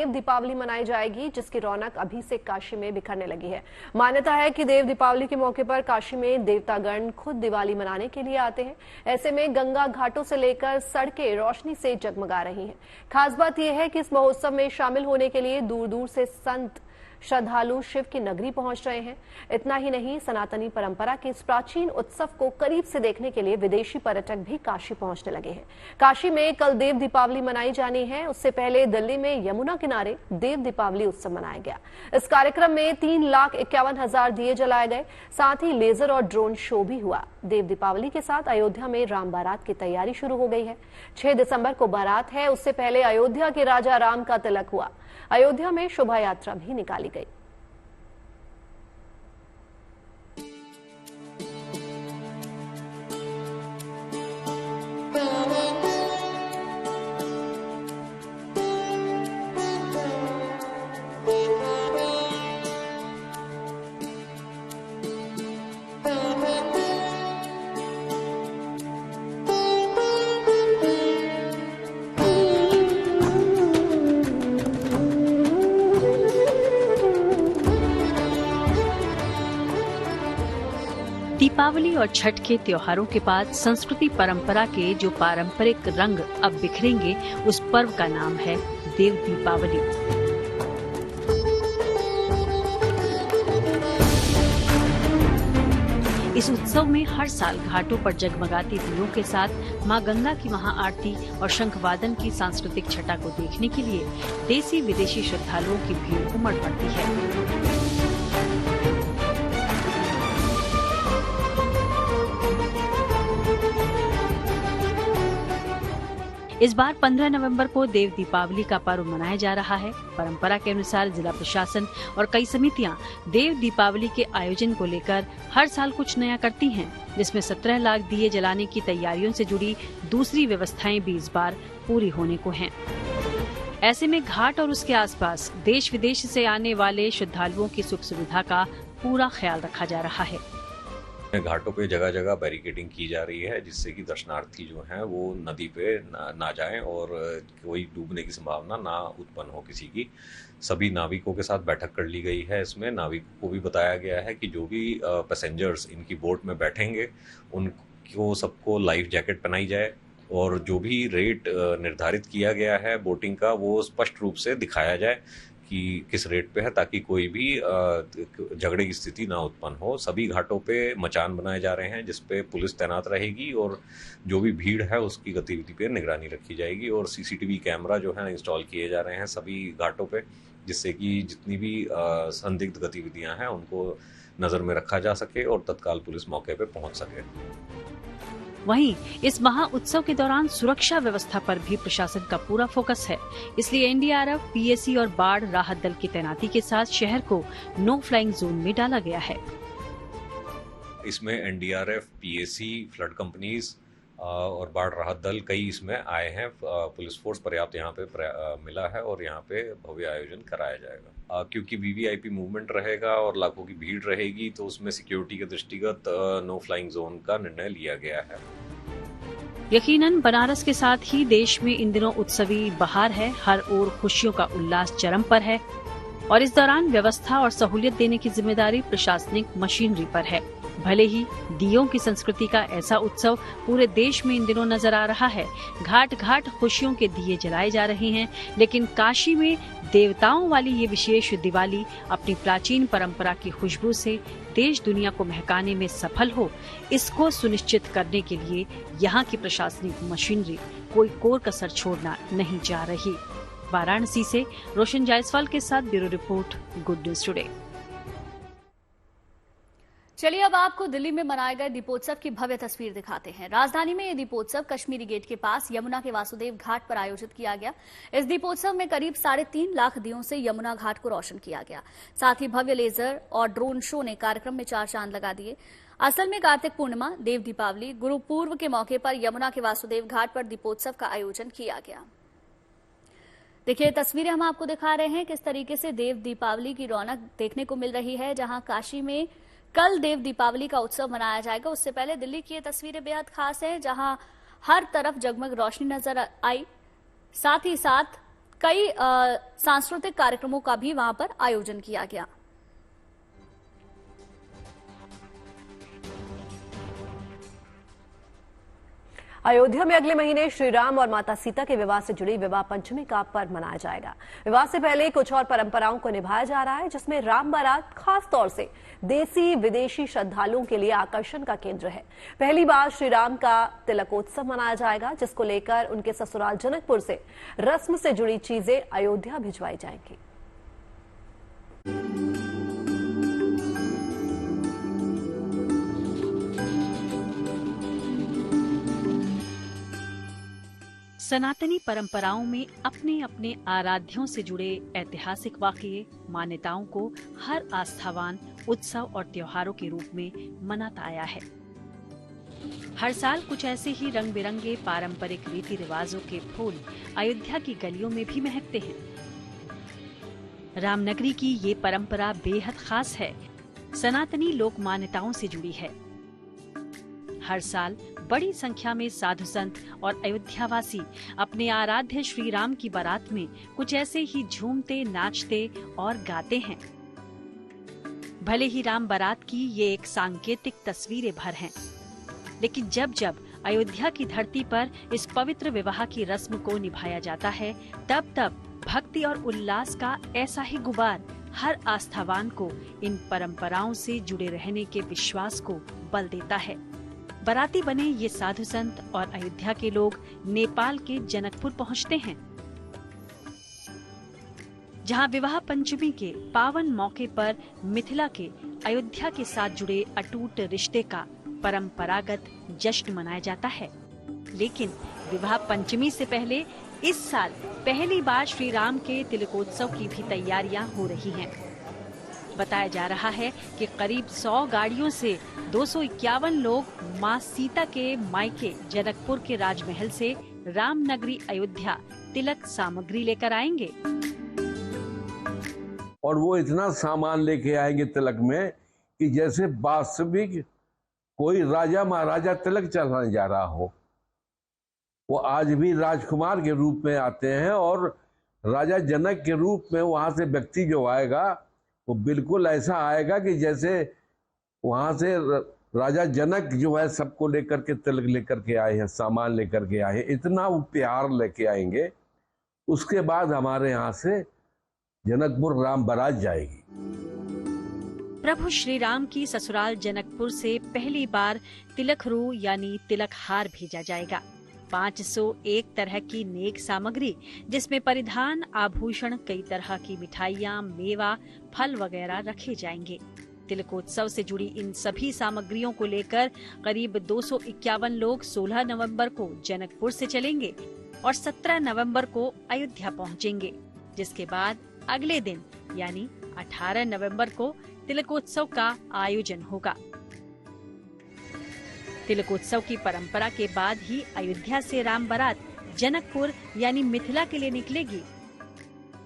देव दीपावली मनाई जाएगी, जिसकी रौनक अभी से काशी में बिखरने लगी है। मान्यता है कि देव दीपावली के मौके पर काशी में देवतागण खुद दिवाली मनाने के लिए आते हैं। ऐसे में गंगा घाटों से लेकर सड़कें रोशनी से जगमगा रही हैं। खास बात यह है कि इस महोत्सव में शामिल होने के लिए दूर दूर से संत श्रद्धालु शिव की नगरी पहुंच रहे हैं। इतना ही नहीं, सनातनी परंपरा के इस प्राचीन उत्सव को करीब से देखने के लिए विदेशी पर्यटक भी काशी पहुंचने लगे हैं। काशी में कल देव दीपावली मनाई जानी है। उससे पहले दिल्ली में यमुना किनारे देव दीपावली उत्सव मनाया गया। इस कार्यक्रम में 3,51,000 दिए जलाए गए। साथ ही लेजर और ड्रोन शो भी हुआ। देव दीपावली के साथ अयोध्या में राम बारात की तैयारी शुरू हो गई है। 6 दिसंबर को बारात है। उससे पहले अयोध्या के राजा राम का तिलक हुआ। अयोध्या में शोभा यात्रा भी निकाली गई। दीपावली और छठ के त्योहारों के बाद संस्कृति परंपरा के जो पारंपरिक रंग अब बिखरेंगे, उस पर्व का नाम है देव दीपावली। इस उत्सव में हर साल घाटों पर जगमगाती दीयों के साथ मां गंगा की महाआरती और शंखवादन की सांस्कृतिक छटा को देखने के लिए देसी विदेशी श्रद्धालुओं की भीड़ उमड़ पड़ती है। इस बार 15 नवंबर को देव दीपावली का पर्व मनाया जा रहा है। परंपरा के अनुसार जिला प्रशासन और कई समितियां देव दीपावली के आयोजन को लेकर हर साल कुछ नया करती हैं, जिसमें 17 लाख दिए जलाने की तैयारियों से जुड़ी दूसरी व्यवस्थाएं भी इस बार पूरी होने को हैं। ऐसे में घाट और उसके आसपास देश विदेश से आने वाले श्रद्धालुओं की सुख सुविधा का पूरा ख्याल रखा जा रहा है। घाटों पे जगह जगह बैरिकेडिंग की जा रही है, जिससे कि दर्शनार्थी जो हैं वो नदी पे ना जाएं और कोई डूबने की संभावना ना उत्पन्न हो किसी की। सभी नाविकों के साथ बैठक कर ली गई है। इसमें नाविकों को भी बताया गया है कि जो भी पैसेंजर्स इनकी बोट में बैठेंगे उनको सबको लाइफ जैकेट पहनाई जाए और जो भी रेट निर्धारित किया गया है बोटिंग का वो स्पष्ट रूप से दिखाया जाए कि किस रेट पे है, ताकि कोई भी झगड़े की स्थिति ना उत्पन्न हो। सभी घाटों पे मचान बनाए जा रहे हैं जिस पे पुलिस तैनात रहेगी और जो भी भीड़ है उसकी गतिविधि पे निगरानी रखी जाएगी और सीसीटीवी कैमरा जो है इंस्टॉल किए जा रहे हैं सभी घाटों पे, जिससे कि जितनी भी संदिग्ध गतिविधियां हैं उनको नजर में रखा जा सके और तत्काल पुलिस मौके पे पहुंच सके। वहीं इस महा उत्सव के दौरान सुरक्षा व्यवस्था पर भी प्रशासन का पूरा फोकस है। इसलिए एनडीआरएफ, पीएसी और बाढ़ राहत दल की तैनाती के साथ शहर को नो फ्लाइंग जोन में डाला गया है। इसमें एनडीआरएफ, पीएसी, फ्लड कंपनीज और बाढ़ राहत दल कई इसमें आए हैं। पुलिस फोर्स पर्याप्त यहाँ पे मिला है और यहाँ पे भव्य आयोजन कराया जाएगा। क्योंकि वीवीआईपी मूवमेंट रहेगा और लाखों की भीड़ रहेगी, तो उसमें सिक्योरिटी के दृष्टिगत नो फ्लाइंग जोन का निर्णय लिया गया है। यकीनन बनारस के साथ ही देश में इन दिनों उत्सवी बहार है। हर ओर खुशियों का उल्लास चरम पर है और इस दौरान व्यवस्था और सहूलियत देने की जिम्मेदारी प्रशासनिक मशीनरी पर है। भले ही दीयों की संस्कृति का ऐसा उत्सव पूरे देश में इन दिनों नजर आ रहा है। घाट घाट खुशियों के दिए जलाए जा रहे हैं, लेकिन काशी में देवताओं वाली ये विशेष दिवाली अपनी प्राचीन परंपरा की खुशबू से देश दुनिया को महकाने में सफल हो, इसको सुनिश्चित करने के लिए यहाँ की प्रशासनिक मशीनरी कोई कोर कसर छोड़ना नहीं जा रही। वाराणसी से रोशन जायसवाल के साथ bureau report, good news today. चलिए अब आपको दिल्ली में मनाए गए दीपोत्सव की भव्य तस्वीर दिखाते हैं। राजधानी में यह दीपोत्सव कश्मीरी गेट के पास यमुना के वासुदेव घाट पर आयोजित किया गया। इस दीपोत्सव में करीब 3.5 लाख दियों से यमुना घाट को रोशन किया गया। साथ ही भव्य लेजर और ड्रोन शो ने कार्यक्रम में 4 चांद लगा दिए। असल में कार्तिक पूर्णिमा, देव दीपावली, गुरु पूर्व के मौके पर यमुना के वासुदेव घाट पर दीपोत्सव का आयोजन किया गया। देखिए तस्वीरें हम आपको दिखा रहे हैं किस तरीके से देव दीपावली की रौनक देखने को मिल रही है। जहां काशी में कल देव दीपावली का उत्सव मनाया जाएगा, उससे पहले दिल्ली की ये तस्वीरें बेहद खास हैं, जहां हर तरफ जगमग रोशनी नजर आई। साथ ही साथ कई सांस्कृतिक कार्यक्रमों का भी वहां पर आयोजन किया गया। अयोध्या में अगले महीने श्री राम और माता सीता के विवाह से जुड़ी विवाह पंचमी का पर्व मनाया जाएगा। विवाह से पहले कुछ और परंपराओं को निभाया जा रहा है, जिसमें राम बारात खास तौर से देसी विदेशी श्रद्धालुओं के लिए आकर्षण का केंद्र है। पहली बार श्री राम का तिलकोत्सव मनाया जाएगा, जिसको लेकर उनके ससुराल जनकपुर से रस्म से जुड़ी चीजें अयोध्या भिजवाई जाएंगी। सनातनी परंपराओं में अपने अपने आराध्यों से जुड़े ऐतिहासिक वाकये, मान्यताओं को हर आस्थावान उत्सव और त्योहारों के रूप में मनाता आया है। हर साल कुछ ऐसे ही रंग बिरंगे पारंपरिक रीति रिवाजों के फूल अयोध्या की गलियों में भी महकते हैं। रामनगरी की ये परंपरा बेहद खास है, सनातनी लोक मान्यताओं से जुड़ी है। हर साल बड़ी संख्या में साधु संत और अयोध्यावासी अपने आराध्य श्री राम की बारात में कुछ ऐसे ही झूमते, नाचते और गाते हैं। भले ही राम बारात की ये एक सांकेतिक तस्वीरें भर हैं, लेकिन जब जब अयोध्या की धरती पर इस पवित्र विवाह की रस्म को निभाया जाता है, तब तब भक्ति और उल्लास का ऐसा ही गुबार हर आस्थावान को इन परंपराओं से जुड़े रहने के विश्वास को बल देता है। बाराती बने ये साधु संत और अयोध्या के लोग नेपाल के जनकपुर पहुंचते हैं, जहां विवाह पंचमी के पावन मौके पर मिथिला के अयोध्या के साथ जुड़े अटूट रिश्ते का परंपरागत जश्न मनाया जाता है। लेकिन विवाह पंचमी से पहले इस साल पहली बार श्री राम के तिलकोत्सव की भी तैयारियां हो रही हैं। बताया जा रहा है कि करीब 100 गाड़ियों से 251 लोग मां सीता के मायके जनकपुर के राजमहल से रामनगरी अयोध्या तिलक सामग्री लेकर आएंगे। और वो इतना सामान लेके आएंगे तिलक में कि जैसे वास्तविक कोई राजा महाराजा तिलक चढ़ाने जा रहा हो। वो आज भी राजकुमार के रूप में आते हैं और राजा जनक के रूप में वहां से व्यक्ति जो आएगा वो बिल्कुल ऐसा आएगा कि जैसे वहां से राजा जनक जो है सबको लेकर के तिलक लेकर के आए हैं, सामान लेकर के आए हैं, इतना वो प्यार लेके आएंगे। उसके बाद हमारे यहाँ से जनकपुर राम बारात जाएगी। प्रभु श्री राम की ससुराल जनकपुर से पहली बार तिलकरू यानी तिलक हार भेजा जाएगा। 501 तरह की नेक सामग्री, जिसमें परिधान, आभूषण, कई तरह की मिठाइयाँ, मेवा, फल वगैरह रखे जाएंगे। तिलकोत्सव से जुड़ी इन सभी सामग्रियों को लेकर करीब 251 लोग 16 नवंबर को जनकपुर से चलेंगे और 17 नवंबर को अयोध्या पहुंचेंगे, जिसके बाद अगले दिन यानी 18 नवंबर को तिलकोत्सव का आयोजन होगा। तिलकोत्सव की परंपरा के बाद ही अयोध्या से राम बारात जनकपुर यानी मिथिला के लिए निकलेगी।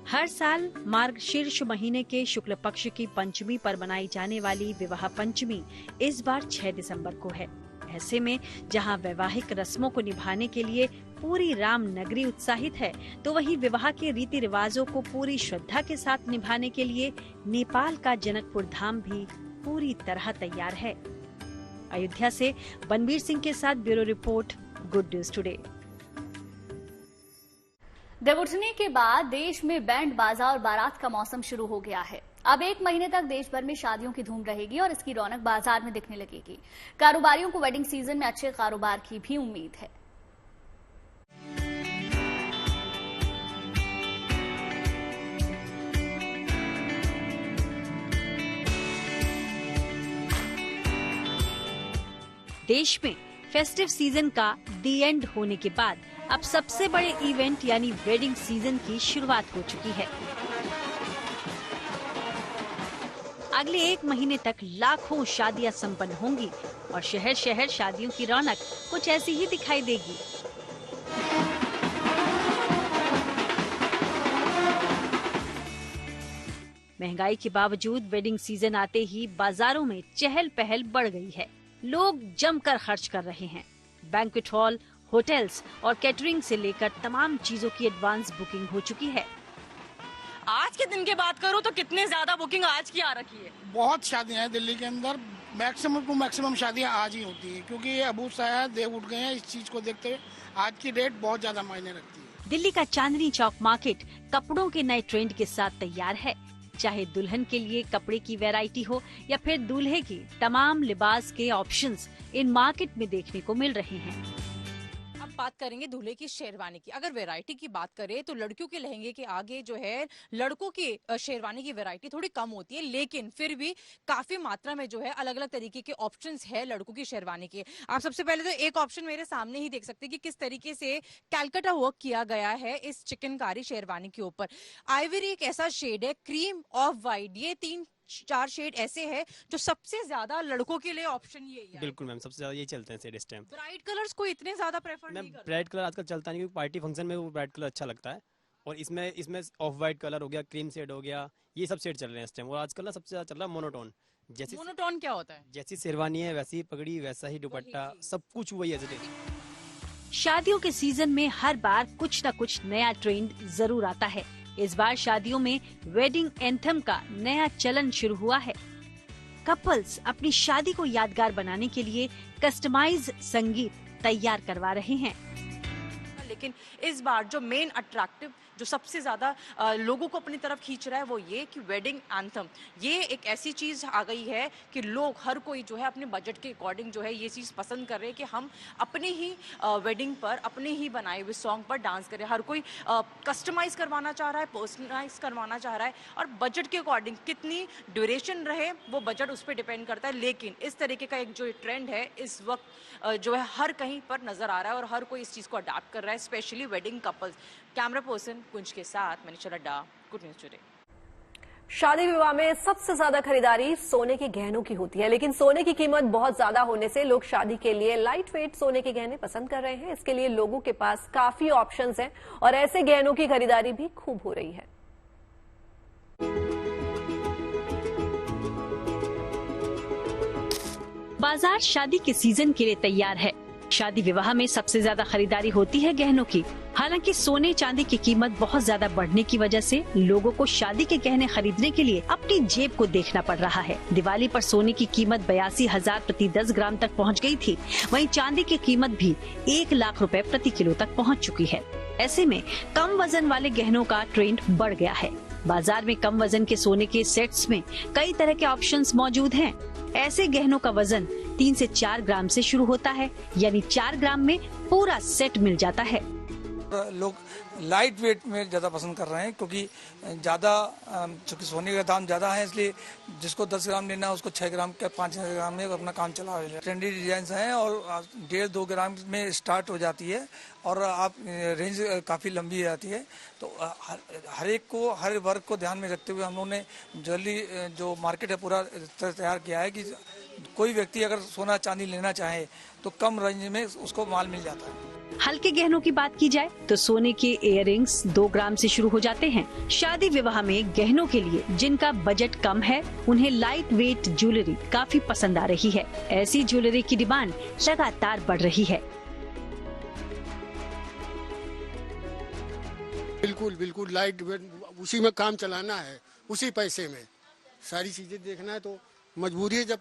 हर साल मार्गशीर्ष महीने के शुक्ल पक्ष की पंचमी पर मनाई जाने वाली विवाह पंचमी इस बार 6 दिसंबर को है। ऐसे में जहां वैवाहिक रस्मों को निभाने के लिए पूरी राम नगरी उत्साहित है, तो वहीं विवाह के रीति रिवाजों को पूरी श्रद्धा के साथ निभाने के लिए नेपाल का जनकपुर धाम भी पूरी तरह तैयार है। अयोध्या से बनवीर सिंह के साथ bureau report, good news today. Devuthani के बाद देश में बैंड बाजा और बारात का मौसम शुरू हो गया है। अब 1 महीने तक देश भर में शादियों की धूम रहेगी और इसकी रौनक बाजार में दिखने लगेगी। कारोबारियों को वेडिंग सीजन में अच्छे कारोबार की भी उम्मीद है। देश में फेस्टिव सीजन का दी एंड होने के बाद अब सबसे बड़े इवेंट यानी वेडिंग सीजन की शुरुआत हो चुकी है। अगले 1 महीने तक लाखों शादियां संपन्न होंगी और शहर शहर शादियों की रौनक कुछ ऐसी ही दिखाई देगी। महंगाई के बावजूद वेडिंग सीजन आते ही बाजारों में चहल पहल बढ़ गई है। लोग जमकर खर्च कर रहे हैं। बैंक्वेट हॉल, होटल्स और कैटरिंग से लेकर तमाम चीजों की एडवांस बुकिंग हो चुकी है। आज के दिन की बात करूं तो कितने ज्यादा बुकिंग आज की आ रखी है? बहुत शादियां हैं दिल्ली के अंदर, मैक्सिमम टू मैक्सिमम शादियां आज ही होती हैं, क्योंकि ये अबू साया देव उठ गए हैं। इस चीज को देखते हुए आज की डेट बहुत ज्यादा मायने रखती है। दिल्ली का चांदनी चौक मार्केट कपड़ों के नए ट्रेंड के साथ तैयार है। चाहे दुल्हन के लिए कपड़े की वैरायटी हो या फिर दूल्हे की, तमाम लिबास के ऑप्शंस इन मार्केट में देखने को मिल रहे हैं। अब बात करेंगे दूल्हे की शेरवानी की। अगर वैरायटी की बात करें तो लड़कियों के लहंगे के आगे जो है लड़कों की शेरवानी की वैरायटी थोड़ी कम होती है, लेकिन फिर भी काफी मात्रा में जो है अलग अलग तरीके के ऑप्शंस है लड़कों की शेरवानी के। आप सबसे पहले तो एक ऑप्शन मेरे सामने ही देख सकते हैं कि किस तरीके से कैलकाटा वर्क किया गया है इस चिकनकारी शेरवानी के ऊपर। आइवरी एक ऐसा शेड है, क्रीम, ऑफ वाइट, ये 3-4 शेड ऐसे है जो सबसे ज्यादा लड़कों के लिए ऑप्शन ये है। बिल्कुल मैम, सबसे ज्यादा ये चलते हैं शेड इस टाइम। ब्राइट कलर्स को इतने ज्यादा प्रेफर नहीं करते। ब्राइट कलर आजकल चलता नहीं, क्योंकि पार्टी फंक्शन में वो ब्राइट कलर अच्छा लगता है। और इसमें ऑफ वाइट कलर हो गया, क्रीम शेड हो गया, ये सब शेड चल रहे हैं इस टाइम। और आजकल ना सबसे ज्यादा चल रहा है मोनोटोन। जैसे मोनोटोन क्या होता है? जैसी शेरवानी है वैसी पगड़ी, वैसा ही दुपट्टा, सब कुछ वही है। शादियों के सीजन में हर बार कुछ न कुछ नया ट्रेंड जरूर आता है। इस बार शादियों में वेडिंग एंथम का नया चलन शुरू हुआ है। कपल्स अपनी शादी को यादगार बनाने के लिए कस्टमाइज संगीत तैयार करवा रहे हैं। लेकिन इस बार जो मेन अट्रैक्टिव, जो सबसे ज्यादा लोगों को अपनी तरफ खींच रहा है वो ये कि वेडिंग एंथम। ये एक ऐसी चीज आ गई है कि लोग, हर कोई जो है अपने बजट के अकॉर्डिंग जो है ये चीज पसंद कर रहे हैं कि हम अपने ही वेडिंग पर अपने ही बनाए हुए सॉन्ग पर डांस करें। हर कोई कस्टमाइज करवाना चाह रहा है, पर्सनलाइज करवाना चाह रहा है, और बजट के अकॉर्डिंग कितनी ड्यूरेशन रहे वो बजट उस पर डिपेंड करता है। लेकिन इस तरीके का एक जो ट्रेंड है इस वक्त जो है हर कहीं पर नजर आ रहा है और हर कोई इस चीज को अडॉप्ट कर रहा है, specially wedding couples. Camera person Kunj के साथ Manisha Ladda, good news today. शादी विवाह में सबसे ज्यादा खरीदारी सोने के गहनों की होती है, लेकिन सोने की कीमत बहुत ज्यादा होने से लोग शादी के लिए लाइट वेट सोने के गहने पसंद कर रहे हैं। इसके लिए लोगों के पास काफी ऑप्शंस हैं और ऐसे गहनों की खरीदारी भी खूब हो रही है। बाजार शादी के सीजन के लिए तैयार है। शादी विवाह में सबसे ज्यादा खरीदारी होती है गहनों की। हालांकि सोने चांदी की कीमत बहुत ज्यादा बढ़ने की वजह से लोगों को शादी के गहने खरीदने के लिए अपनी जेब को देखना पड़ रहा है। दिवाली पर सोने की कीमत 82,000 प्रति 10 ग्राम तक पहुंच गई थी। वहीं चांदी की कीमत भी 1 लाख रुपए प्रति किलो तक पहुंच चुकी है। ऐसे में कम वजन वाले गहनों का ट्रेंड बढ़ गया है। बाजार में कम वजन के सोने के सेट्स में कई तरह के ऑप्शंस मौजूद हैं। ऐसे गहनों का वजन 3 से 4 ग्राम से शुरू होता है, यानी 4 ग्राम में पूरा सेट मिल जाता है। लोग लाइट वेट में ज़्यादा पसंद कर रहे हैं, क्योंकि ज़्यादा चूँकि सोने का दाम ज़्यादा है, इसलिए जिसको 10 ग्राम लेना है उसको 6 ग्राम के 5 ग्राम में अपना काम चला रहे हैं। ट्रेंडी डिजाइन हैं और 1.5-2 ग्राम में स्टार्ट हो जाती है और आप रेंज काफ़ी लंबी जाती है। तो हर एक को, हर वर्ग को ध्यान में रखते हुए हम लोगों ने ज्वेलरी जो मार्केट है पूरा तैयार किया है कि कोई व्यक्ति अगर सोना चांदी लेना चाहे तो कम रेंज में उसको माल मिल जाता है। हल्के गहनों की बात की जाए तो सोने के इयररिंग्स 2 ग्राम से शुरू हो जाते हैं। शादी विवाह में गहनों के लिए जिनका बजट कम है उन्हें लाइट वेट ज्वेलरी काफी पसंद आ रही है। ऐसी ज्वेलरी की डिमांड लगातार बढ़ रही है। बिल्कुल लाइट वेट, उसी में काम चलाना है, उसी पैसे में सारी चीजें देखना है, तो मजबूरी है। जब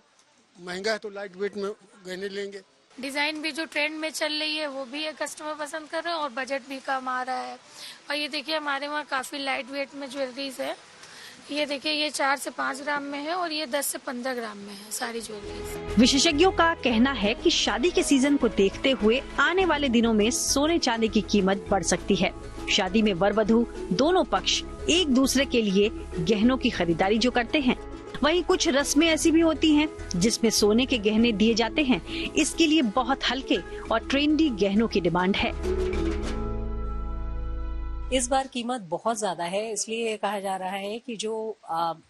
महंगा है तो लाइट वेट में गहने लेंगे। डिजाइन भी जो ट्रेंड में चल रही है वो भी कस्टमर पसंद कर रहे हैं और बजट भी कम आ रहा है। और ये देखिए हमारे वहाँ काफी लाइट वेट में ज्वेलरीज है। ये देखिए ये 4 से 5 ग्राम में है और ये 10 से 15 ग्राम में है सारी ज्वेलरीज। विशेषज्ञों का कहना है कि शादी के सीजन को देखते हुए आने वाले दिनों में सोने चांदी की कीमत बढ़ सकती है। शादी में वर वधू दोनों पक्ष एक दूसरे के लिए गहनों की खरीदारी जो करते हैं, वहीं कुछ रस्में ऐसी भी होती हैं जिसमें सोने के गहने दिए जाते हैं। इसके लिए बहुत हल्के और ट्रेंडी गहनों की डिमांड है। इस बार कीमत बहुत ज्यादा है, इसलिए ये कहा जा रहा है कि जो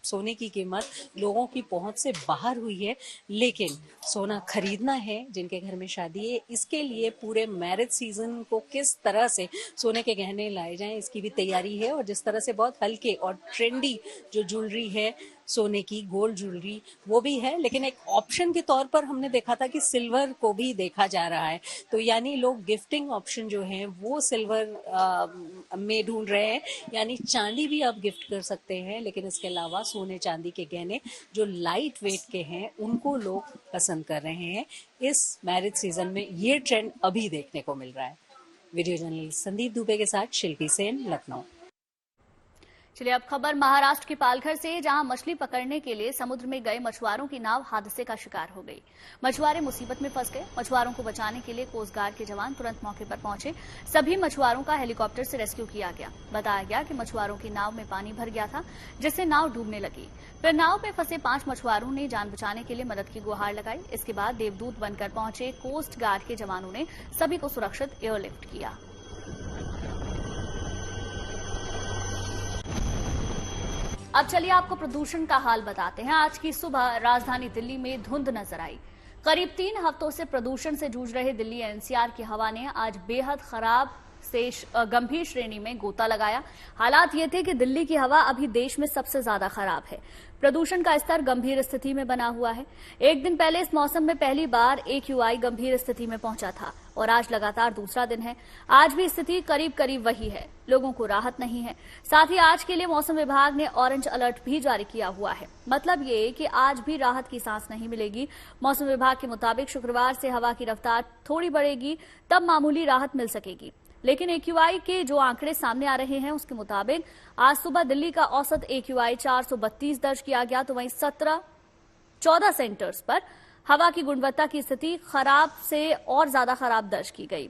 सोने की कीमत लोगों की पहुंच से बाहर हुई है, लेकिन सोना खरीदना है जिनके घर में शादी है, इसके लिए पूरे मैरिज सीजन को किस तरह से सोने के गहने लाए जाएं इसकी भी तैयारी है। और जिस तरह से बहुत हल्के और ट्रेंडी जो ज्वेलरी है सोने की गोल्ड ज्वेलरी वो भी है, लेकिन एक ऑप्शन के तौर पर हमने देखा था कि सिल्वर को भी देखा जा रहा है। तो यानी लोग गिफ्टिंग ऑप्शन जो है वो सिल्वर में ढूंढ रहे हैं, यानी चांदी भी आप गिफ्ट कर सकते हैं, लेकिन इसके अलावा सोने चांदी के गहने जो लाइट वेट के हैं उनको लोग पसंद कर रहे हैं। इस मैरिज सीजन में ये ट्रेंड अभी देखने को मिल रहा है। वीडियो जर्नलिस्ट संदीप दुबे के साथ शिल्पी सेन, लखनऊ। चलिए अब खबर महाराष्ट्र के पालघर से, जहां मछली पकड़ने के लिए समुद्र में गए मछुआरों की नाव हादसे का शिकार हो गई। मछुआरे मुसीबत में फंस गए। मछुआरों को बचाने के लिए कोस्ट गार्ड के जवान तुरंत मौके पर पहुंचे। सभी मछुआरों का हेलीकॉप्टर से रेस्क्यू किया गया। बताया गया कि मछुआरों की नाव में पानी भर गया था, जिससे नाव डूबने लगी। फिर नाव में फंसे 5 मछुआरों ने जान बचाने के लिए मदद की गुहार लगाई। इसके बाद देवदूत बनकर पहुंचे कोस्ट गार्ड के जवानों ने सभी को सुरक्षित एयरलिफ्ट किया। अब चलिए आपको प्रदूषण का हाल बताते हैं। आज की सुबह राजधानी दिल्ली में धुंध नजर आई। करीब 3 हफ्तों से प्रदूषण से जूझ रहे दिल्ली एनसीआर की हवा ने आज बेहद खराब से गंभीर श्रेणी में गोता लगाया। हालात ये थे कि दिल्ली की हवा अभी देश में सबसे ज्यादा खराब है। प्रदूषण का स्तर गंभीर स्थिति में बना हुआ है। एक दिन पहले इस मौसम में पहली बार AQI गंभीर स्थिति में पहुंचा था और आज लगातार दूसरा दिन है। आज भी स्थिति करीब करीब वही है। लोगों को राहत नहीं है। साथ ही आज के लिए मौसम विभाग ने ऑरेंज अलर्ट भी जारी किया हुआ है। मतलब ये कि आज भी राहत की सांस नहीं मिलेगी। मौसम विभाग के मुताबिक शुक्रवार से हवा की रफ्तार थोड़ी बढ़ेगी, तब मामूली राहत मिल सकेगी। लेकिन AQI के जो आंकड़े सामने आ रहे हैं उसके मुताबिक आज सुबह दिल्ली का औसत AQI 432 दर्ज किया गया, तो वहीं 14 सेंटर्स पर हवा की गुणवत्ता की स्थिति खराब से और ज्यादा खराब दर्ज की गई।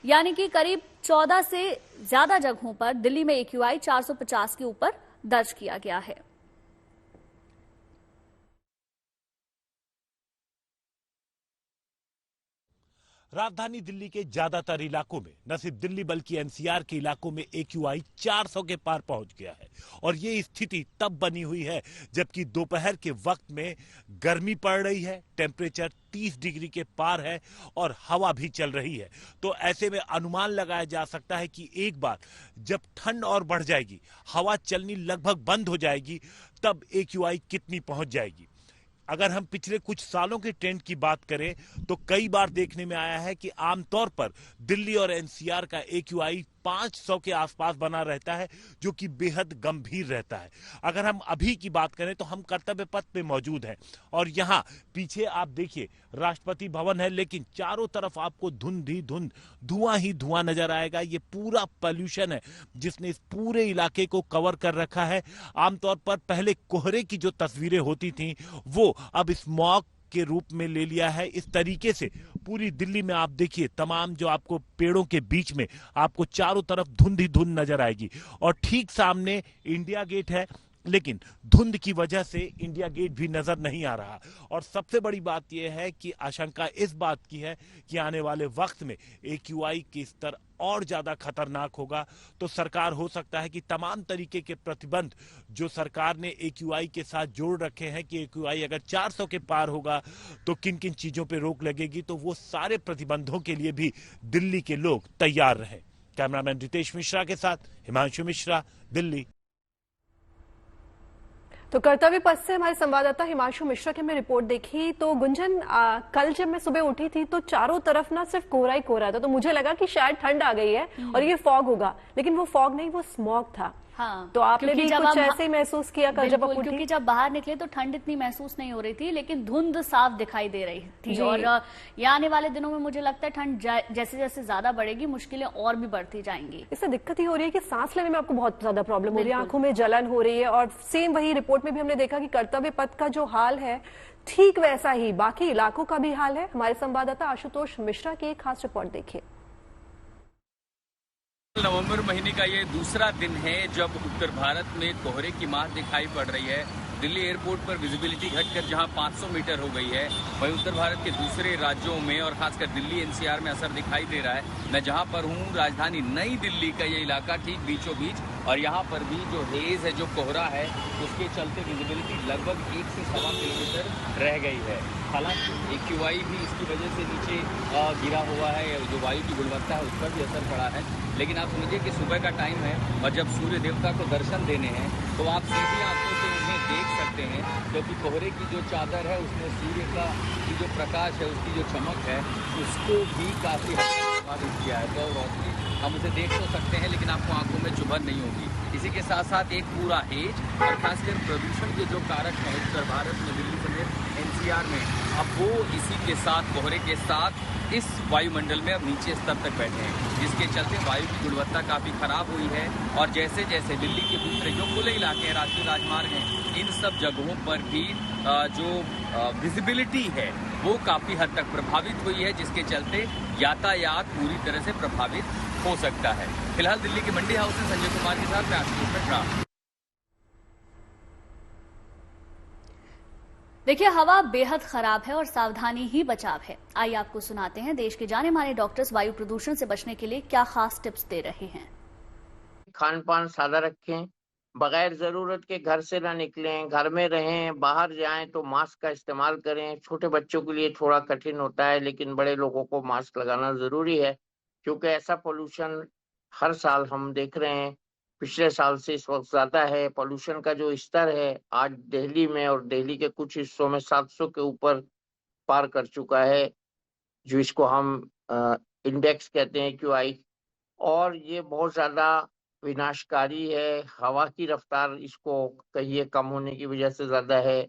यानी कि करीब 14 से ज्यादा जगहों पर दिल्ली में AQI 450 के ऊपर दर्ज किया गया है। राजधानी दिल्ली के ज्यादातर इलाकों में, न सिर्फ दिल्ली बल्कि एनसीआर के इलाकों में AQI 400 के पार पहुंच गया है। और ये स्थिति तब बनी हुई है जबकि दोपहर के वक्त में गर्मी पड़ रही है, टेम्परेचर 30 डिग्री के पार है और हवा भी चल रही है। तो ऐसे में अनुमान लगाया जा सकता है कि एक बार जब ठंड और बढ़ जाएगी, हवा चलनी लगभग बंद हो जाएगी, तब AQI कितनी पहुंच जाएगी। अगर हम पिछले कुछ सालों के ट्रेंड की बात करें तो कई बार देखने में आया है कि आमतौर पर दिल्ली और एनसीआर का AQI 500 के आसपास बना रहता है, जो कि बेहद गंभीर रहता है। अगर हम अभी की बात करें तो हम कर्तव्य पथ पे मौजूद हैं और यहाँ पीछे आप देखिए राष्ट्रपति भवन है, लेकिन चारों तरफ आपको धुंध ही धुंध, धुआं ही धुआं नजर आएगा। ये पूरा पॉल्यूशन है जिसने इस पूरे इलाके को कवर कर रखा है। आमतौर पर पहले कोहरे की जो तस्वीरें होती थी वो अब स्मॉग के रूप में ले लिया है। इस तरीके से पूरी दिल्ली में आप देखिए तमाम जो आपको पेड़ों के बीच में आपको चारों तरफ धुंध ही धुंध नजर आएगी और ठीक सामने इंडिया गेट है, लेकिन धुंध की वजह से इंडिया गेट भी नजर नहीं आ रहा। और सबसे बड़ी बात यह है कि आशंका इस बात की है कि आने वाले वक्त में AQI की स्तर और ज्यादा खतरनाक होगा। तो सरकार हो सकता है कि तमाम तरीके के प्रतिबंध जो सरकार ने AQI के साथ जोड़ रखे हैं कि AQI अगर 400 के पार होगा तो किन किन चीजों पे रोक लगेगी, तो वो सारे प्रतिबंधों के लिए भी दिल्ली के लोग तैयार रहे। कैमरामैन रितेश मिश्रा के साथ हिमांशु मिश्रा, दिल्ली। तो कर्तव्य पथ से हमारे संवाददाता हिमांशु मिश्रा की हमने रिपोर्ट देखी। तो गुंजन, कल जब मैं सुबह उठी थी तो चारों तरफ ना सिर्फ कोहरा ही कोहरा था, तो मुझे लगा कि शायद ठंड आ गई है और ये फॉग होगा, लेकिन वो फॉग नहीं, वो स्मॉग था। हाँ, तो आपने भी कुछ ऐसे ही महसूस किया कल जब आप उठी? क्योंकि जब बाहर निकले तो ठंड इतनी महसूस नहीं हो रही थी, लेकिन धुंध साफ दिखाई दे रही थी। और यहाँ आने वाले दिनों में मुझे लगता है ठंड जैसे जैसे ज्यादा बढ़ेगी मुश्किलें और भी बढ़ती जाएंगी। इससे दिक्कत ही हो रही है कि सांस लेने में आपको बहुत ज्यादा प्रॉब्लम हो रही है, आंखों में जलन हो रही है। और सेम वही रिपोर्ट में भी हमने देखा कि कर्तव्य पथ का जो हाल है ठीक वैसा ही बाकी इलाकों का भी हाल है। हमारे संवाददाता आशुतोष मिश्रा की एक खास रिपोर्ट देखिए। नवंबर महीने का ये दूसरा दिन है जब उत्तर भारत में कोहरे की मार दिखाई पड़ रही है। दिल्ली एयरपोर्ट पर विजिबिलिटी घटकर जहां 500 मीटर हो गई है, वहीं उत्तर भारत के दूसरे राज्यों में और खासकर दिल्ली एनसीआर में असर दिखाई दे रहा है। मैं जहां पर हूं, राजधानी नई दिल्ली का ये इलाका ठीक बीचों बीच, और यहाँ पर भी जो हेज है, जो कोहरा है, उसके चलते विजिबिलिटी लगभग 1 से सवा किलोमीटर रह गई है। हालांकि AQI भी इसकी वजह से नीचे गिरा हुआ है, जो वायु की गुणवत्ता है उस पर भी असर पड़ा है। लेकिन आप समझिए कि सुबह का टाइम है और जब सूर्य देवता को दर्शन देने हैं तो आप सीधी आंखों से उन्हें देख सकते हैं, क्योंकि कोहरे की जो चादर है उसमें सूर्य का की जो प्रकाश है, उसकी जो चमक है, उसको भी काफ़ी हद तक प्रभावित किया है। तो रोशनी हम उसे देख तो सकते हैं लेकिन आपको आंखों में चुभन नहीं होगी। इसी के साथ साथ एक पूरा हेज और खासकर प्रदूषण के जो कारक हैं उत्तर भारत में, दिल्ली समेत NCR में, अब वो इसी के साथ, कोहरे के साथ इस वायुमंडल में अब नीचे स्तर तक बैठे हैं, जिसके चलते वायु की गुणवत्ता काफ़ी खराब हुई है। और जैसे जैसे दिल्ली के दूसरे जो खुले इलाके हैं, राष्ट्रीय राजमार्ग हैं, इन सब जगहों पर भी जो विजिबिलिटी है वो काफ़ी हद तक प्रभावित हुई है, जिसके चलते यातायात पूरी तरह से प्रभावित हो सकता है। फिलहाल दिल्ली के मंडी हाउस से संजय कुमार के साथ मैं आशुतोष मिश्रा। देखिए, हवा बेहद खराब है और सावधानी ही बचाव है। आइए आपको सुनाते हैं देश के जाने माने डॉक्टर्स वायु प्रदूषण से बचने के लिए क्या खास टिप्स दे रहे हैं। खान पान सादा रखें, बगैर जरूरत के घर से ना निकलें, घर में रहें, बाहर जाएं तो मास्क का इस्तेमाल करें। छोटे बच्चों के लिए थोड़ा कठिन होता है लेकिन बड़े लोगों को मास्क लगाना जरूरी है, क्योंकि ऐसा पोल्यूशन हर साल हम देख रहे हैं, पिछले साल से इस वक्त ज्यादा है। पोल्यूशन का जो स्तर है आज दिल्ली में और दिल्ली के कुछ हिस्सों में 700 के ऊपर पार कर चुका है, जो इसको हम इंडेक्स कहते हैं AQI, और ये बहुत ज्यादा विनाशकारी है। हवा की रफ्तार इसको कहिए कम होने की वजह से ज्यादा है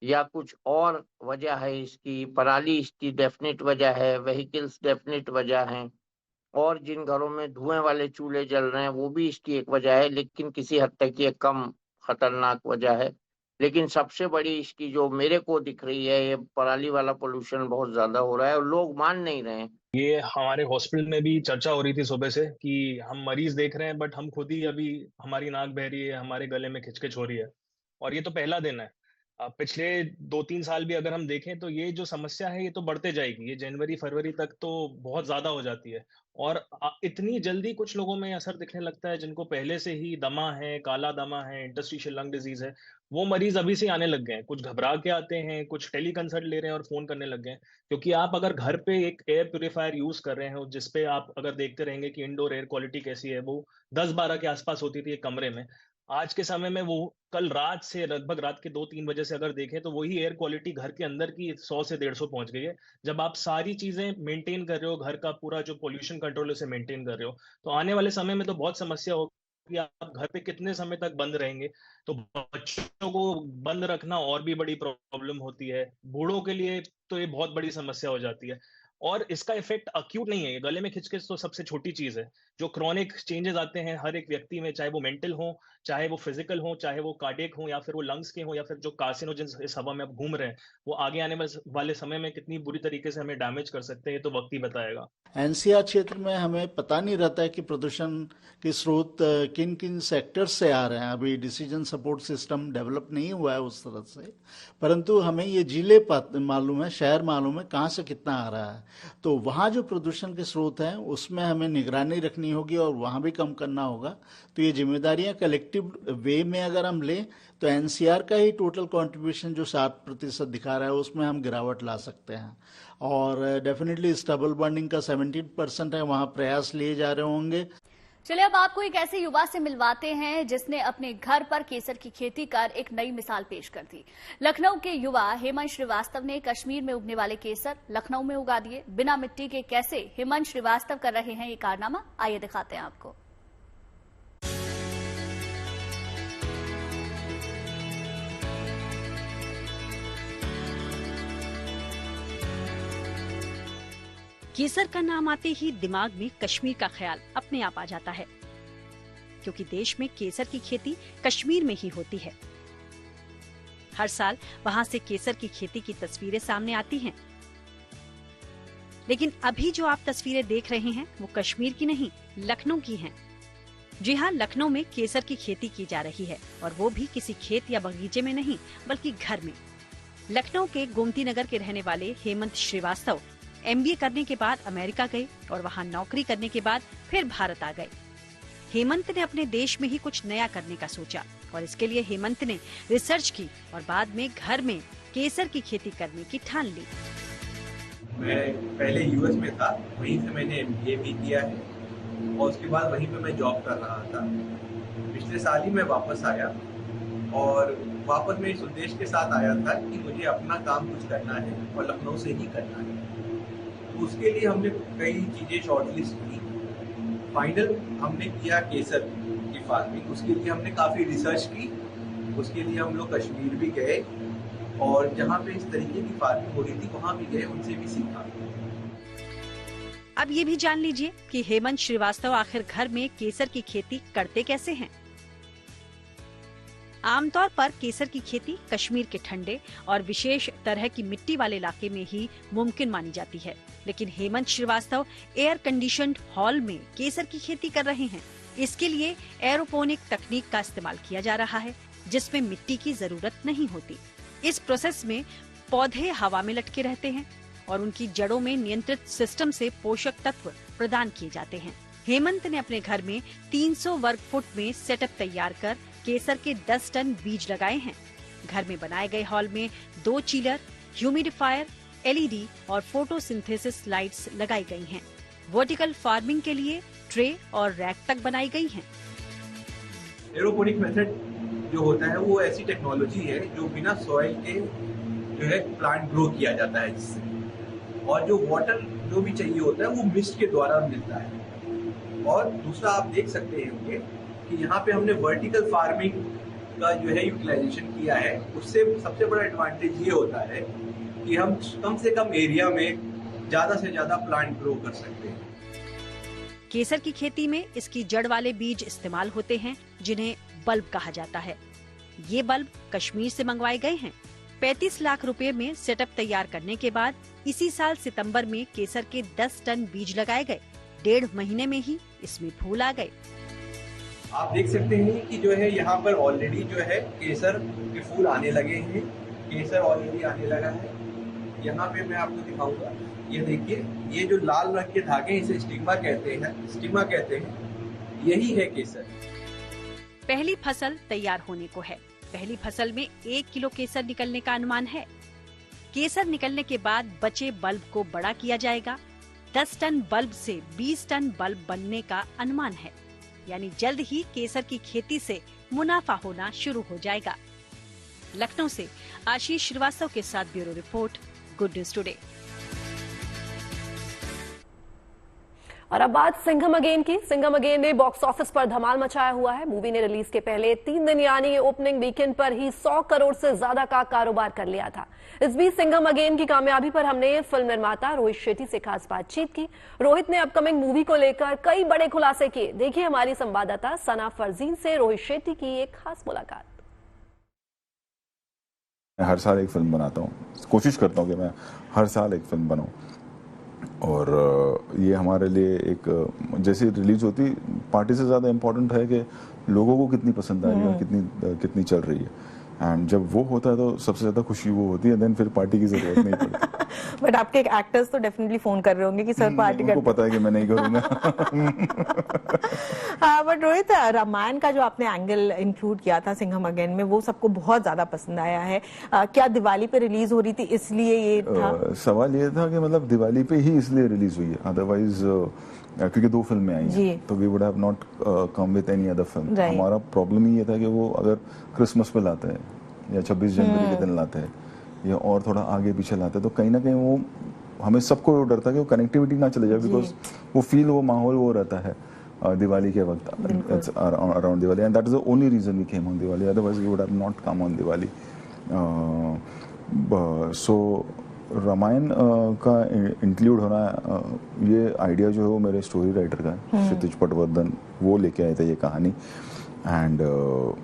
या कुछ और वजह है इसकी, पराली इसकी डेफिनेट वजह है, व्हीकल्स डेफिनेट वजह हैं, और जिन घरों में धुएं वाले चूल्हे जल रहे हैं वो भी इसकी एक वजह है, लेकिन किसी हद तक ये कम खतरनाक वजह है। लेकिन सबसे बड़ी इसकी जो मेरे को दिख रही है, ये पराली वाला पोल्यूशन बहुत ज्यादा हो रहा है और लोग मान नहीं रहे हैं। ये हमारे हॉस्पिटल में भी चर्चा हो रही थी सुबह से कि हम मरीज देख रहे हैं बट हम खुद ही अभी हमारी नाक बह रही है, हमारे गले में खिचखिच हो रही है। और ये तो पहला दिन है। पिछले 2-3 साल भी अगर हम देखें तो ये जो समस्या है ये तो बढ़ते जाएगी। ये जनवरी फरवरी तक तो बहुत ज्यादा हो जाती है और इतनी जल्दी कुछ लोगों में असर दिखने लगता है जिनको पहले से ही दमा है, काला दमा है, इंटरस्टिशियल लंग डिजीज है, वो मरीज अभी से आने लग गए हैं। कुछ घबरा के आते हैं, कुछ टेली कंसल्ट ले रहे हैं और फोन करने लग गए हैं। क्योंकि आप अगर घर पे एक एयर प्यूरिफायर यूज कर रहे हैं जिसपे आप अगर देखते रहेंगे कि इंडोर एयर क्वालिटी कैसी है, वो 10-12 के आसपास होती थी एक कमरे में, आज के समय में वो कल रात से लगभग रात के 2-3 बजे से अगर देखें तो वही एयर क्वालिटी घर के अंदर की 100 से 150 पहुंच गई है। जब आप सारी चीजें मेंटेन कर रहे हो, घर का पूरा जो पोल्यूशन कंट्रोल से मेंटेन कर रहे हो, तो आने वाले समय में तो बहुत समस्या होगी कि आप घर पे कितने समय तक बंद रहेंगे। तो बच्चों को बंद रखना और भी बड़ी प्रॉब्लम होती है, बूढ़ों के लिए तो ये बहुत बड़ी समस्या हो जाती है। और इसका इफेक्ट अक्यूट नहीं है, गले में खिचखिच तो सबसे छोटी चीज है। जो क्रॉनिक चेंजेस आते हैं हर एक व्यक्ति में, चाहे वो मेंटल हो, चाहे वो फिजिकल हो, चाहे वो कार्डियक हो, या फिर वो लंग्स के हो, या फिर जो कार्सिनोजेंस इस हवा में अब घूम रहे हैं, वो आगे आने वाले समय में कितनी बुरी तरीके से हमें डैमेज कर सकते हैं, ये तो वक्त ही बताएगा। NCR क्षेत्र में हमें पता नहीं रहता है कि प्रदूषण के स्रोत किन किन सेक्टर्स से आ रहे हैं। अभी डिसीजन सपोर्ट सिस्टम डेवलप नहीं हुआ है उस तरह से, परंतु हमें ये जिले मालूम है, शहर मालूम है कहाँ से कितना आ रहा है। तो वहाँ जो प्रदूषण के स्रोत हैं उसमें हमें निगरानी रखनी होगी और वहाँ भी कम करना होगा। तो ये जिम्मेदारियाँ कलेक्टिव वे में अगर हम लें तो NCR का ही टोटल कंट्रीब्यूशन जो 7% दिखा रहा है उसमें हम गिरावट ला सकते हैं। और डेफिनेटली स्टबल बर्निंग का 17% है, वहाँ प्रयास लिए जा रहे होंगे। चलिए अब आपको एक ऐसे युवा से मिलवाते हैं जिसने अपने घर पर केसर की खेती कर एक नई मिसाल पेश कर दी। लखनऊ के युवा हेमंत श्रीवास्तव ने कश्मीर में उगने वाले केसर लखनऊ में उगा दिए। बिना मिट्टी के कैसे हेमंत श्रीवास्तव कर रहे हैं ये कारनामा, आइए दिखाते हैं आपको। केसर का नाम आते ही दिमाग में कश्मीर का ख्याल अपने आप आ जाता है, क्योंकि देश में केसर की खेती कश्मीर में ही होती है। हर साल वहां से केसर की खेती की तस्वीरें सामने आती हैं। लेकिन अभी जो आप तस्वीरें देख रहे हैं वो कश्मीर की नहीं, लखनऊ की हैं। जी हाँ, लखनऊ में केसर की खेती की जा रही है, और वो भी किसी खेत या बगीचे में नहीं बल्कि घर में। लखनऊ के गोमती नगर के रहने वाले हेमंत श्रीवास्तव MBA करने के बाद अमेरिका गए और वहां नौकरी करने के बाद फिर भारत आ गए। हेमंत ने अपने देश में ही कुछ नया करने का सोचा और इसके लिए हेमंत ने रिसर्च की और बाद में घर में केसर की खेती करने की ठान ली। मैं पहले यूएस में था, वहीं से मैंने एमबीए भी किया है और उसके बाद वहीं पे मैं जॉब कर रहा था। पिछले साल ही मैं वापस आया और वापस मैं इस उद्देश्य के साथ आया था कि मुझे अपना काम कुछ करना है और लखनऊ से ही करना है। तो उसके लिए हमने कई चीज़ें शॉर्टलिस्ट की। फाइनल हमने किया केसर की फार्मिंग। उसके लिए हमने काफ़ी रिसर्च की। उसके लिए हम लोग कश्मीर भी गए और जहाँ पे इस तरीके की फार्मिंग हो रही थी वहाँ भी गए, उनसे भी सीखा। अब ये भी जान लीजिए कि हेमंत श्रीवास्तव आखिर घर में केसर की खेती करते कैसे हैं। आमतौर पर केसर की खेती कश्मीर के ठंडे और विशेष तरह की मिट्टी वाले इलाके में ही मुमकिन मानी जाती है, लेकिन Hemant Srivastava air conditioned hall में केसर की खेती कर रहे हैं। इसके लिए एरोपोनिक तकनीक का इस्तेमाल किया जा रहा है, जिसमें मिट्टी की जरूरत नहीं होती। इस प्रोसेस में पौधे हवा में लटके रहते हैं और उनकी जड़ों में नियंत्रित सिस्टम से पोषक तत्व प्रदान किए जाते हैं। हेमंत ने अपने घर में 300 वर्ग फुट में सेटअप तैयार कर केसर के 10 टन बीज लगाए हैं। घर में बनाए गए हॉल में 2 चिलर, ह्यूमिडिफायर, एलईडी और फोटोसिंथेसिस लाइट्स लगाई गई हैं। वर्टिकल फार्मिंग के लिए ट्रे और रैक तक बनाई गई हैं। एरोपोनिक मेथड जो होता है वो ऐसी टेक्नोलॉजी है जो बिना सॉइल के जो है प्लांट ग्रो किया जाता है जिससे, और जो वाटर जो भी चाहिए होता है वो मिस्ट के द्वारा मिलता है। और दूसरा आप देख सकते होंगे कि यहाँ पे हमने वर्टिकल फार्मिंग का जो है यूटिलाइजेशन किया है। उससे सबसे बड़ा एडवांटेज ये होता है कि हम कम से कम एरिया में ज्यादा से ज्यादा प्लांट ग्रो कर सकते हैं। केसर की खेती में इसकी जड़ वाले बीज इस्तेमाल होते हैं जिन्हें बल्ब कहा जाता है। ये बल्ब कश्मीर से मंगवाए गए हैं। 35 लाख रुपए में सेटअप तैयार करने के बाद इसी साल सितंबर में केसर के 10 टन बीज लगाए गए। 1.5 महीने में ही इसमें फूल आ गए। आप देख सकते हैं कि जो है यहाँ पर ऑलरेडी जो है केसर के फूल आने लगे हैं। केसर ऑलरेडी आने लगा है। यहाँ पे मैं आपको दिखाऊंगा, ये देखिए, ये जो लाल रंग के धागे इसे स्टिग्मा कहते हैं, यही है केसर। पहली फसल तैयार होने को है। पहली फसल में 1 किलो केसर निकलने का अनुमान है। केसर निकलने के बाद बचे बल्ब को बड़ा किया जाएगा। 10 टन बल्ब से 20 टन बल्ब बनने का अनुमान है, यानी जल्द ही केसर की खेती से मुनाफा होना शुरू हो जाएगा। लखनऊ से आशीष श्रीवास्तव के साथ bureau report, good news today. और अब बात सिंघम अगेन की। सिंघम अगेन ने बॉक्स ऑफिस पर धमाल मचाया हुआ है। मूवी ने रिलीज के पहले 3 दिन यानी ओपनिंग वीकेंड पर ही 100 करोड़ से ज्यादा का कारोबार कर लिया था। इस बीच सिंघम अगेन की कामयाबी पर हमने फिल्म निर्माता रोहित शेट्टी से खास बातचीत की। रोहित ने अपकमिंग मूवी को लेकर कई बड़े खुलासे किए। देखिए हमारी संवाददाता सना फरजीन से रोहित शेट्टी की एक खास मुलाकात। हर साल एक फिल्म बनाता हूँ, कोशिश करता हूँ कि मैं हर साल एक फिल्म बनाऊँ, और ये हमारे लिए एक जैसे रिलीज होती पार्टी से ज़्यादा इम्पोर्टेंट है कि लोगों को कितनी पसंद आ रही है और कितनी चल रही है। एंड जब वो होता है तो सबसे ज़्यादा खुशी वो होती है, देन फिर पार्टी की ज़रूरत नहीं पड़ती। बट आपके एक्टर्स तो डेफिनेटली फोन कर रहे होंगे कि सर पार्टी कर। उनको पता है कि मैं नहीं करूँगा। हाँ, बट रोहित, रामायण का जो आपने एंगल इंक्लूड किया था सिंघम अगेन में, वो सबको बहुत ज्यादा पसंद आया है। क्या दिवाली पे रिलीज हो रही थी इसलिए ये था? सवाल ये था कि मतलब दिवाली पे ही इसलिए रिलीज हुई है, अदरवाइज क्योंकि 2 फिल्में आई हैं तो we would have not come with any other film. हमारा प्रॉब्लम ही ये था कि वो अगर क्रिसमस पे लाते हैं या 26 जनवरी के दिन लाते हैं या और थोड़ा आगे पीछे लाते हैं तो कहीं ना कहीं वो हमें सबको वो डर था कि वो कनेक्टिविटी ना चले जाए, बिकॉज वो फील, वो माहौल वो रहता है दिवाली के वक्त, around Diwali, and that is the only reason we came on Diwali, otherwise we would have not come on Diwali. So Ramayan का इंक्लूड होना, ये आइडिया जो है वो मेरे स्टोरी राइटर का है, क्षितिज पटवर्धन, वो लेके आए थे ये कहानी, एंड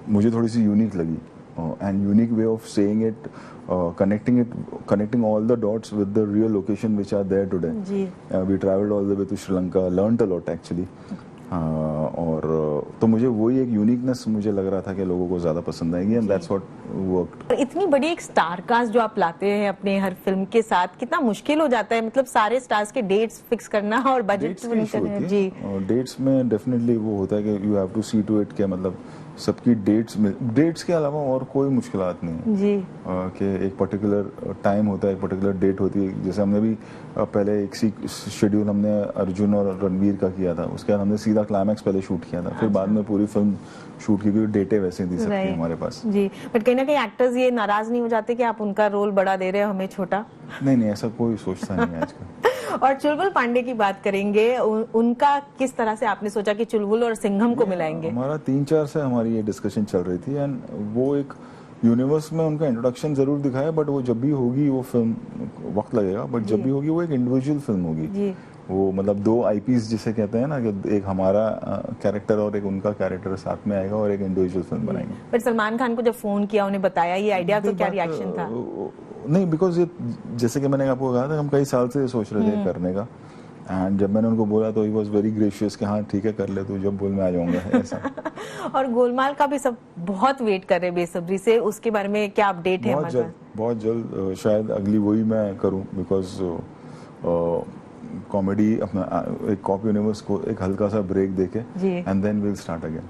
मुझे थोड़ी सी यूनिक लगी, and unique way of saying it, connecting all the dots with the real location which are there today. We traveled all the way to Sri Lanka, learnt a lot actually, और तो मुझे वही एक uniqueness मुझे लग रहा था कि लोगों को ज्यादा पसंद आएगी एंड दैट्स व्हाट वर्कड। इतनी बड़ी एक स्टार कास्ट जो आप लाते हैं अपने हर फिल्म के साथ, कितना मुश्किल हो जाता है, मतलब सारे स्टार्स के डेट्स फिक्स करना और बजट जी। डेट्स में डेफिनेटली वो होता है कि you have to see to it के मतलब सबकी डेट्स के अलावा और कोई मुश्किलात नहीं है जी। कि एक पर्टिकुलर टाइम होता है, एक पर्टिकुलर डेट होती है। जैसे हमने भी पहले एक शेड्यूल हमने अर्जुन और रणवीर का किया था, उसके बाद हमने सीधा क्लाइमैक्स पहले शूट किया था, फिर बाद में पूरी फिल्म शूट की, क्योंकि डेटें वैसे थी सबकी हमारे पास जी। बट कहीं ना कहीं एक्टर्स ये नाराज नहीं हो जाते कि आप उनका रोल बड़ा दे रहे हो, हमें छोटा? नहीं, ऐसा कोई सोचता नहीं है आजकल। और चुलबुल पांडे की बात करेंगे, उनका किस तरह से आपने सोचा कि चुलबुल और सिंघम को मिलाएंगे? हमारा 3-4 से हमारी ये डिस्कशन चल रही थी एंड वो एक यूनिवर्स में उनका इंट्रोडक्शन जरूर दिखाया, बट वो जब भी होगी वो फिल्म वक्त लगेगा, बट जब भी होगी वो एक इंडिविजुअल फिल्म होगी। वो मतलब 2 आईपीस जिसे कहते हैं ना, कि एक हमारा कैरेक्टर और एक उनका कैरेक्टर साथ में आएगा और एक इंडिविजुअल फिल्म बनाएंगे। पर सलमान खान को जब फोन किया, उन्हें बताया ये आइडिया, तो क्या रिएक्शन था? नहीं, बिकॉज ये जैसे कि मैंने आपको कहा था, हम कई साल से सोच रहे थे करने का, एंड जब मैंने उनको बोला तो ही वॉज वेरी ग्रेशियस कि हाँ ठीक है कर ले, तू जब बोल मैं आ जाऊंगा, ऐसा। और गोलमाल का भी सब बहुत वेट कर रहे बेसब्री से, उसके बारे में क्या अपडेट है? बहुत जल्द शायद अगली वही मैं करूं, बिकॉज कॉमेडी अपना एक कॉप यूनिवर्स को एक हल्का सा ब्रेक देके and then will start again.